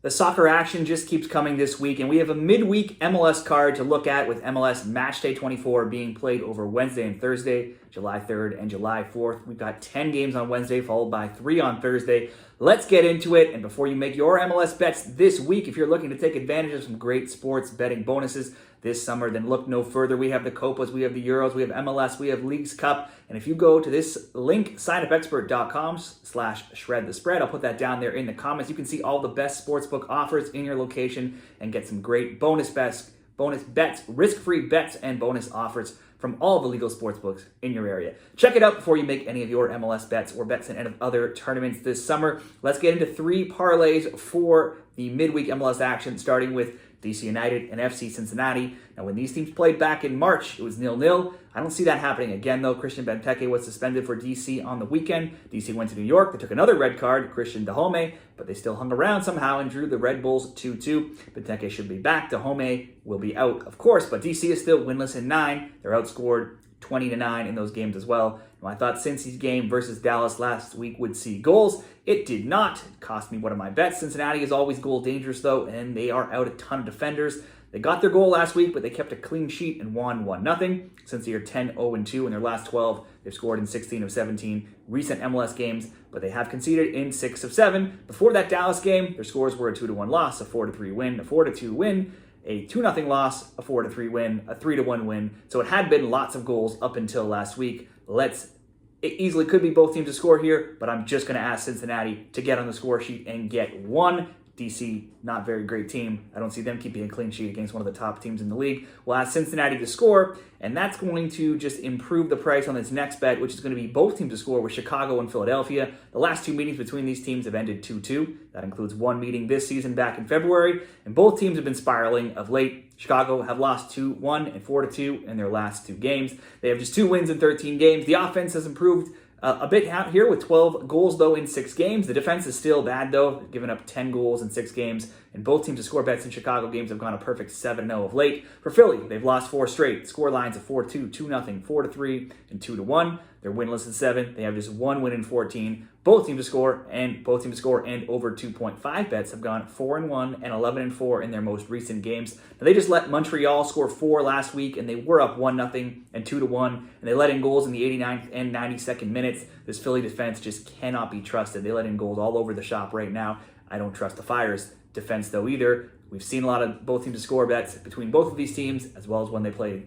The soccer action just keeps coming this week, and we have a midweek MLS card to look at with MLS Matchday 24 being played over Wednesday and Thursday, July 3rd and July 4th. We've got 10 games on Wednesday, followed by 3 on Thursday. Let's get into it, and before you make your MLS bets this week, if you're looking to take advantage of some great sports betting bonuses this summer, then look no further. We have the Copas, we have the Euros, we have MLS, we have Leagues Cup, and if you go to this link, signupexpert.com/shred the spread, I'll put that down there in the comments. You can see all the best sportsbook offers in your location and get some great bonus bets, risk-free bets, and bonus offers from all the legal sportsbooks in your area. Check it out before you make any of your MLS bets or bets in any other tournaments this summer. Let's get into 3 parlays for the midweek MLS action, starting with DC United and FC Cincinnati. Now, when these teams played back in March, it was 0-0. I don't see that happening again, though. Christian Benteke was suspended for DC on the weekend. DC went to New York. They took another red card, Christian Dahome, but they still hung around somehow and drew the Red Bulls 2-2. Benteke should be back. Dahome will be out, of course, but DC is still winless in 9. They're outscored 20-9 in those games as well. Now, I thought Cincy's game versus Dallas last week would see goals. It did not. It cost me one of my bets. Cincinnati is always goal dangerous, though, and they are out a ton of defenders. They got their goal last week, but they kept a clean sheet and won 1-0. Since they are 10-0-2 in their last 12, they've scored in 16 of 17 recent MLS games, but they have conceded in 6 of 7. Before that Dallas game, their scores were a 2-1 loss, a 4-3 win, a 4-2 win, a 2-0 loss, a 4-3 win, a 3-1 win. So it had been lots of goals up until last week. It easily could be both teams to score here, but I'm just going to ask Cincinnati to get on the score sheet and get 1. DC, not very great team. I don't see them keeping a clean sheet against one of the top teams in the league. We'll ask Cincinnati to score, and that's going to just improve the price on this next bet, which is going to be both teams to score with Chicago and Philadelphia. The last 2 meetings between these teams have ended 2-2. That includes 1 meeting this season back in February, and both teams have been spiraling of late. Chicago have lost 2-1 and 4-2 in their last 2 games. They have just 2 wins in 13 games. The offense has improved a bit out here with 12 goals, though, in 6 games. The defense is still bad, though, giving up 10 goals in 6 games. And both teams to score bets in Chicago games have gone a perfect 7-0 of late. For Philly, they've lost 4 straight. Score lines of 4-2, 2-0, 4-3, and 2-1. They're winless in 7. They have just 1 win in 14. Both teams to score and over 2.5 bets have gone 4-1 and 11-4 in their most recent games. Now, they just let Montreal score 4 last week, and they were up 1-0 and 2-1, and they let in goals in the 89th and 92nd minutes. This Philly defense just cannot be trusted. They let in goals all over the shop right now. I don't trust the Fire's defense, though, either. We've seen a lot of both teams to score bets between both of these teams, as well as when they play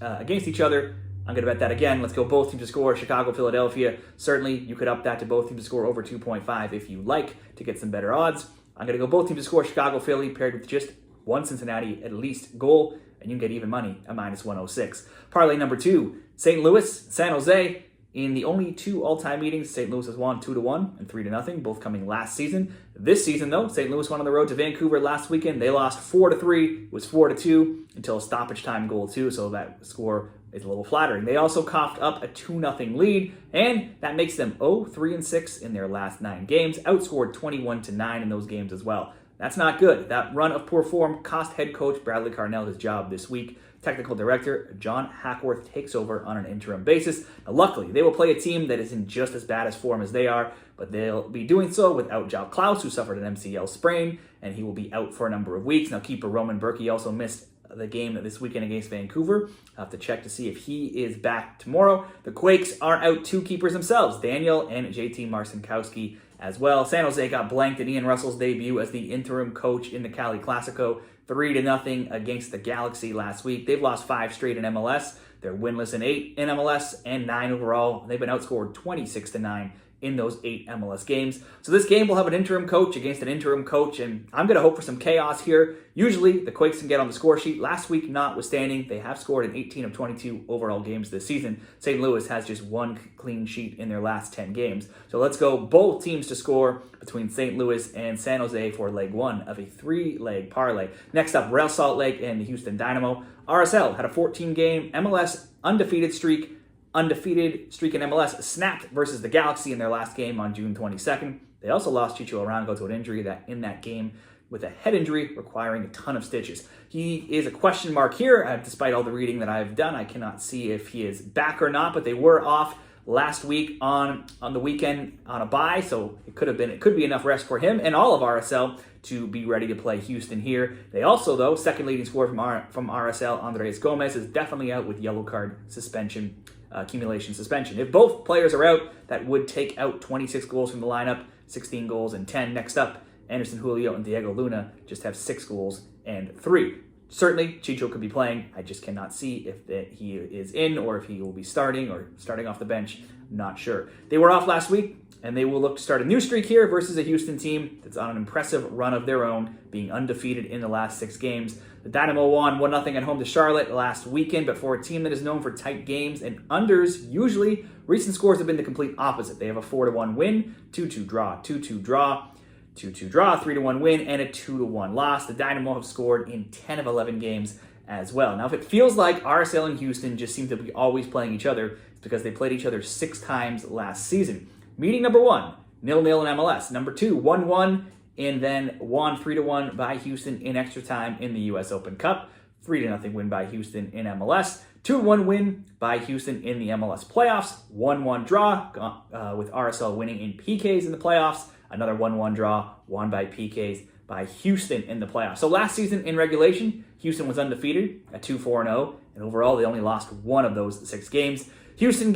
against each other. I'm going to bet that again. Let's go both teams to score, Chicago, Philadelphia. Certainly, you could up that to both teams to score over 2.5 if you like to get some better odds. I'm going to go both teams to score, Chicago, Philly, paired with just 1 Cincinnati at least goal, and you can get even money at -106. Parlay number 2, St. Louis, San Jose. In the only 2 all-time meetings, St. Louis has won 2-1 and 3-0, both coming last season. This season, though, St. Louis won on the road to Vancouver last weekend. They lost 4-3. It was 4-2 until a stoppage time goal, too, so that score is a little flattering. They also coughed up a 2-0 lead, and that makes them 0-3-6 in their last 9 games, outscored 21-9 in those games as well. That's not good. That run of poor form cost head coach Bradley Carnell his job this week. Technical director John Hackworth takes over on an interim basis. Now, luckily, they will play a team that is in just as bad as form as they are, but they'll be doing so without João Klaus, who suffered an MCL sprain, and he will be out for a number of weeks. Now, keeper Roman Berkey also missed the game this weekend against Vancouver. I'll have to check to see if he is back tomorrow. The Quakes are out 2 keepers themselves, Daniel and JT Marcinkowski as well. San Jose got blanked in Ian Russell's debut as the interim coach in the Cali Classico, 3-0 against the Galaxy last week. They've lost 5 straight in MLS. They're winless in 8 in MLS and 9 overall. They've been outscored 26-9 in those 8 MLS games. So this game will have an interim coach against an interim coach, and I'm going to hope for some chaos here. Usually, the Quakes can get on the score sheet. Last week, notwithstanding, they have scored in 18 of 22 overall games this season. St. Louis has just 1 clean sheet in their last 10 games. So let's go both teams to score between St. Louis and San Jose for leg 1 of a 3-leg parlay. Next up, Real Salt Lake and the Houston Dynamo. RSL had a 14-game MLS undefeated streak in MLS snapped versus the Galaxy in their last game on June 22nd. They also lost Chicho Arango to an injury in that game with a head injury requiring a ton of stitches. He is a question mark here. Despite all the reading that I've done, I cannot see if he is back or not, but they were off last week on the weekend on a bye, so it could be enough rest for him and all of RSL to be ready to play Houston here. They also, though, second leading scorer from RSL, Andres Gomez, is definitely out with yellow card suspension, accumulation suspension. If both players are out, that would take out 26 goals from the lineup, 16 goals and 10. Next up, Anderson Julio and Diego Luna just have 6 goals and 3. Certainly, Chicho could be playing. I just cannot see if he is in or if he will be starting or starting off the bench. Not sure. They were off last week, and they will look to start a new streak here versus a Houston team that's on an impressive run of their own, being undefeated in the last 6 games. The Dynamo won 1-0 at home to Charlotte last weekend, but for a team that is known for tight games and unders, usually recent scores have been the complete opposite. They have a 4-1 win, 2-2 draw, 2-2 draw, 2-2 draw, 3-1 win, and a 2-1 loss. The Dynamo have scored in 10 of 11 games as well. Now, if it feels like RSL and Houston just seem to be always playing each other, it's because they played each other 6 times last season. Meeting number 1, 0-0 in MLS. Number 2, 1-1, and then won 3-1 by Houston in extra time in the U.S. Open Cup. 3-0 win by Houston in MLS. 2-1 win by Houston in the MLS playoffs. 1-1 draw with RSL winning in PKs in the playoffs. Another 1-1 draw, won by PKs by Houston in the playoffs. So last season in regulation, Houston was undefeated at 2-4-0, and overall they only lost 1 of those 6 games. Houston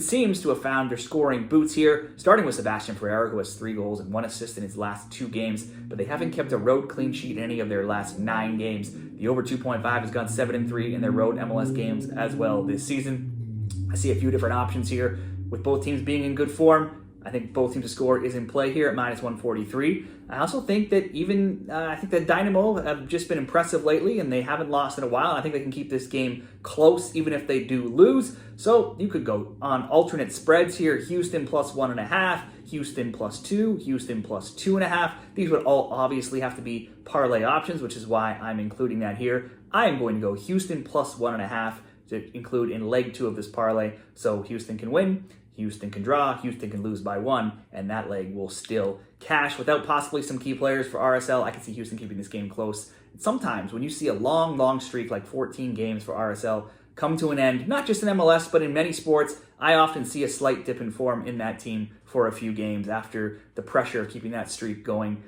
seems to have found their scoring boots here, starting with Sebastian Ferreira, who has 3 goals and 1 assist in his last 2 games, but they haven't kept a road clean sheet in any of their last 9 games. The over 2.5 has gone 7-3 in their road MLS games as well this season. I see a few different options here, with both teams being in good form. I think both teams to score is in play here at -143. I also think that I think that Dynamo have just been impressive lately, and they haven't lost in a while. I think they can keep this game close, even if they do lose. So you could go on alternate spreads here. Houston +1.5, Houston +2, Houston +2.5. These would all obviously have to be parlay options, which is why I'm including that here. I am going to go Houston +1.5 to include in leg 2 of this parlay. So Houston can win, Houston can draw, Houston can lose by 1, and that leg will still cash. Without possibly some key players for RSL, I can see Houston keeping this game close. Sometimes when you see a long streak, like 14 games for RSL, come to an end, not just in MLS, but in many sports, I often see a slight dip in form in that team for a few games after the pressure of keeping that streak going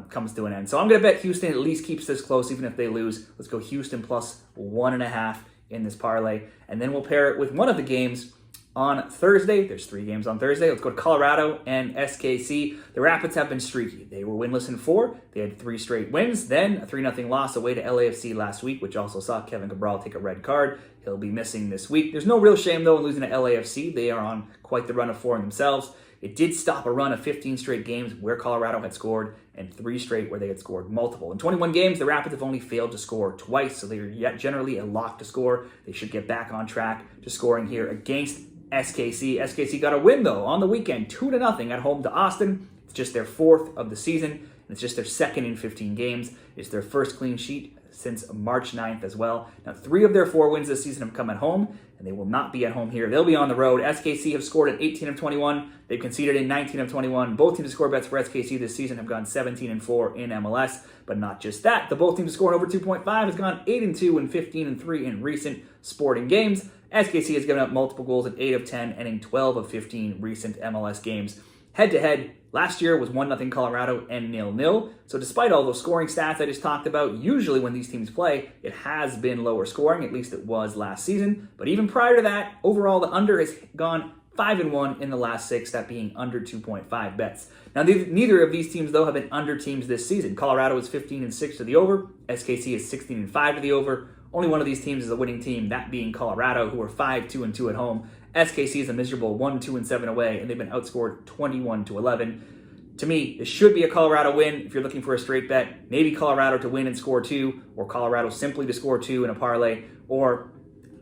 comes to an end. So I'm going to bet Houston at least keeps this close, even if they lose. Let's go Houston +1.5 in this parlay, and then we'll pair it with one of the games on Thursday. There's 3 games on Thursday. Let's go to Colorado and SKC. The Rapids have been streaky. They were winless in 4. They had 3 straight wins. Then a 3-0 loss away to LAFC last week, which also saw Kevin Cabral take a red card. He'll be missing this week. There's no real shame, though, in losing to LAFC. They are on quite the run of form themselves. It did stop a run of 15 straight games where Colorado had scored and 3 straight where they had scored multiple. In 21 games, the Rapids have only failed to score twice, so they are yet generally a lock to score. They should get back on track to scoring here against SKC. SKC got a win, though, on the weekend, 2-0 at home to Austin. It's just their 4th of the season, and it's just their 2nd in 15 games. It's their first clean sheet since March 9th as well. Now, 3 of their 4 wins this season have come at home, and they will not be at home here. They'll be on the road. SKC have scored in 18 of 21. They've conceded in 19 of 21. Both teams to score bets for SKC this season have gone 17-4 in MLS, but not just that. The both teams to score over 2.5 has gone 8-2 and 15-3 in recent sporting games. SKC has given up multiple goals in 8 of 10 and in 12 of 15 recent MLS games. Head-to-head, last year was 1-0 Colorado and 0-0. So despite all those scoring stats I just talked about, usually when these teams play, it has been lower scoring, at least it was last season. But even prior to that, overall the under has gone 5-1 in the last 6, that being under 2.5 bets. Now, neither of these teams, though, have been under teams this season. Colorado is 15-6 to the over. SKC is 16-5 to the over. Only one of these teams is a winning team, that being Colorado, who are 5-2-2 at home. SKC is a miserable 1-2-7 away, and they've been outscored 21-11. To me, this should be a Colorado win if you're looking for a straight bet. Maybe Colorado to win and score 2, or Colorado simply to score 2 in a parlay, or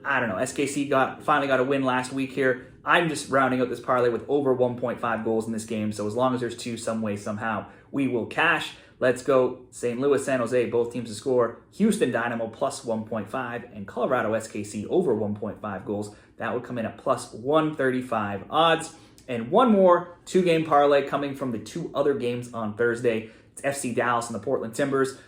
I don't know, SKC finally got a win last week here. I'm just rounding out this parlay with over 1.5 goals in this game, so as long as there's 2 some way, somehow, we will cash. Let's go St. Louis, San Jose, both teams to score. Houston Dynamo +1.5 and Colorado SKC over 1.5 goals. That would come in at +135 odds. And one more 2-game parlay coming from the 2 other games on Thursday. It's FC Dallas and the Portland Timbers.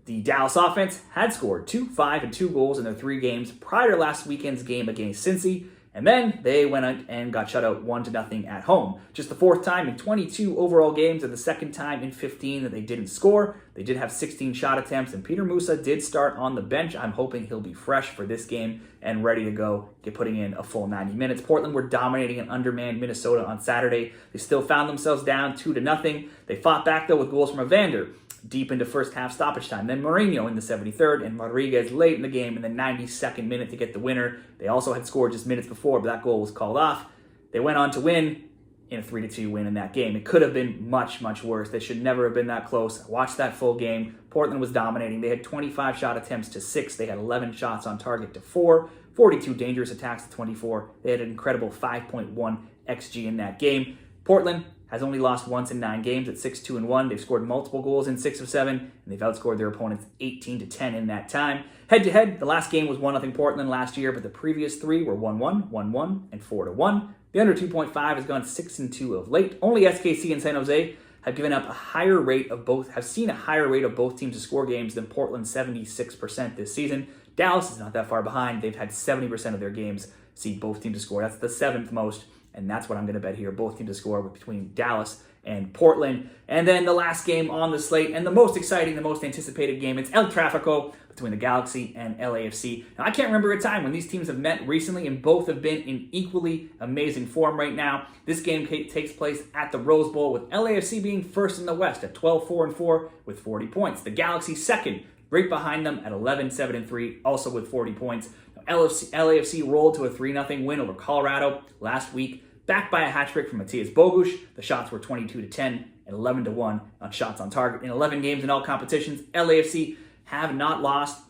The Dallas offense had scored 2, 5, and 2 goals in their 3 games prior to last weekend's game against Cincy. And then they went out and got shut out 1-0 at home. Just the fourth time in 22 overall games and the second time in 15 that they didn't score. They did have 16 shot attempts, and Peter Musa did start on the bench. I'm hoping he'll be fresh for this game and ready to go, putting in a full 90 minutes. Portland were dominating an undermanned Minnesota on Saturday. They still found themselves down 2-0. They fought back, though, with goals from Evander deep into first half stoppage time. Then Mourinho in the 73rd and Rodriguez late in the game in the 92nd minute to get the winner. They also had scored just minutes before, but that goal was called off. They went on to win in a 3-2 win in that game. It could have been much, much worse. They should never have been that close. I watched that full game. Portland was dominating. They had 25 shot attempts to 6. They had 11 shots on target to 4. 42 dangerous attacks to 24. They had an incredible 5.1 XG in that game. Portland has only lost once in 9 games at 6-2-1. They've scored multiple goals in 6 of 7, and they've outscored their opponents 18-10 in that time. Head-to-head, the last game was 1-0 Portland last year, but the previous 3 were 1-1, 1-1, and 4-1. The under 2.5 has gone 6-2 of late. Only SKC and San Jose have given up have seen a higher rate of both teams to score games than Portland, 76% this season. Dallas is not that far behind. They've had 70% of their games see both teams to score. That's the 7th most. And that's what I'm going to bet here. Both teams to score between Dallas and Portland. And then the last game on the slate, and the most exciting, the most anticipated game, it's El Tráfico between the Galaxy and LAFC. Now, I can't remember a time when these teams have met recently, and both have been in equally amazing form right now. This game takes place at the Rose Bowl, with LAFC being first in the West at 12-4-4 with 40 points. The Galaxy second, right behind them at 11-7-3, also with 40 points. LAFC rolled to a 3-0 win over Colorado last week, backed by a hat trick from Matías Bogusz. The shots were 22-10 and 11-1 on shots on target. In 11 games in all competitions, LAFC have not lost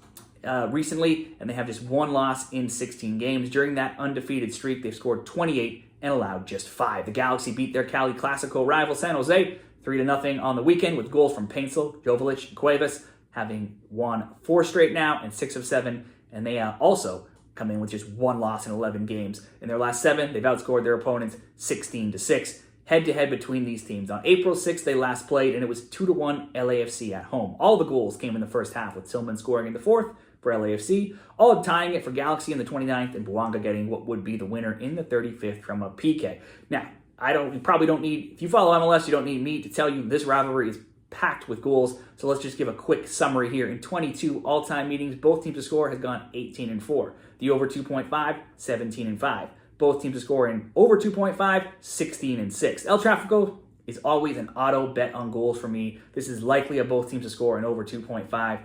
recently, and they have just 1 loss in 16 games. During that undefeated streak, they've scored 28 and allowed just 5. The Galaxy beat their Cali Clasico rival San Jose 3-0 on the weekend, with goals from Paintsel, Jovic, and Cuevas, having won 4 straight now and 6 of 7. And they also come in with just 1 loss in 11 games. In their last 7, they've outscored their opponents 16-6. Head-to-head between these teams. On April 6th, they last played, and it was 2-1 LAFC at home. All the goals came in the first half, with Tillman scoring in the 4th for LAFC, all tying it for Galaxy in the 29th, and Bouanga getting what would be the winner in the 35th from a PK. Now, you probably don't need, if you follow MLS, you don't need me to tell you this rivalry is packed with goals. So let's just give a quick summary here. In 22 all-time meetings, both teams to score has gone 18-4. The over 2.5, 17-5. Both teams to score in over 2.5, 16-6. El Tráfico is always an auto bet on goals for me. This is likely a both teams to score in over 2.5,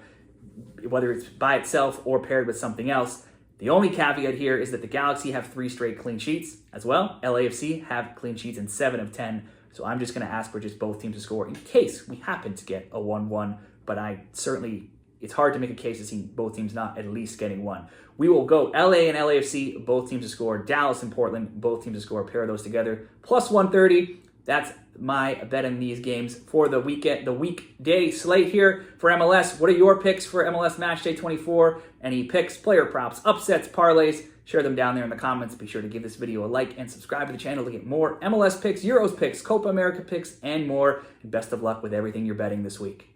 whether it's by itself or paired with something else. The only caveat here is that the Galaxy have 3 straight clean sheets as well. LAFC have clean sheets in 7 of 10. So I'm just going to ask for just both teams to score in case we happen to get a 1-1. But it's hard to make a case to see both teams not at least getting 1. We will go LA and LAFC, both teams to score. Dallas and Portland, both teams to score. Pair of those together. Plus 130. That's my bet in these games for the weekday slate here for MLS. What are your picks for MLS Matchday 24? Any picks, player props, upsets, parlays? Share them down there in the comments. Be sure to give this video a like and subscribe to the channel to get more MLS picks, Euros picks, Copa America picks, and more. And best of luck with everything you're betting this week.